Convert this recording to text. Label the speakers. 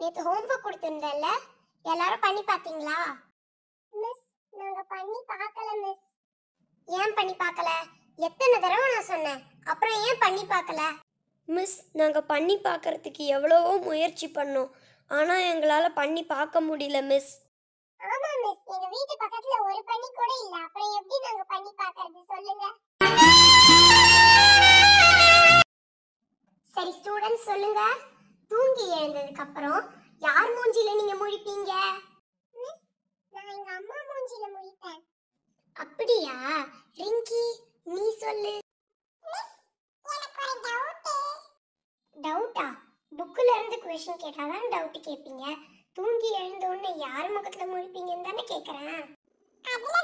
Speaker 1: நேத்து ஹோம்வொர்க் கொடுத்திருந்தல்ல, எல்லாரும் பண்ணி பாத்தீங்களா? மிஸ், நாங்க பண்ணி பார்க்கல மிஸ். ஏன் பண்ணி பார்க்கல? எத்தனை தடவை நான் சொன்னேன், அப்புறம் ஏன் பண்ணி பார்க்கல?
Speaker 2: மிஸ், நாங்கள் பண்ணி பார்க்கறதுக்கு எவ்வளவோ முயற்சி பண்ணோம், ஆனால் எங்களால் பண்ணி பார்க்க முடியல மிஸ்.
Speaker 1: ஆமா மிஸ், எங்க வீட்டு பக்கத்துல ஒரு பண்ணி கூட இல்ல, அப்புறம் எப்படி நாங்க பண்ணி பார்க்கறது சொல்லுங்க? சரி ஸ்டூடண்ட்ஸ் சொல்லுங்க, தூங்கி எழுந்ததுக்கு அப்புறம் யார் மூஞ்சில நீங்க முழிப்பீங்க? மிஸ், நான் எங்க அம்மா மூஞ்சில முழிப்பேன். அப்படியா? ரிங்கி நீ சொல்லு. மிஸ், எனக்கு ஒரு டவுட். டவுட்டா? புக்ல இருந்து क्वेश्चन கேட்டாதான் டவுட் கேப்பீங்க. தூங்கி எழுந்த உடனே யார் முகத்துல முழிப்பீங்கன்னு தானே கேக்குறேன். அதுல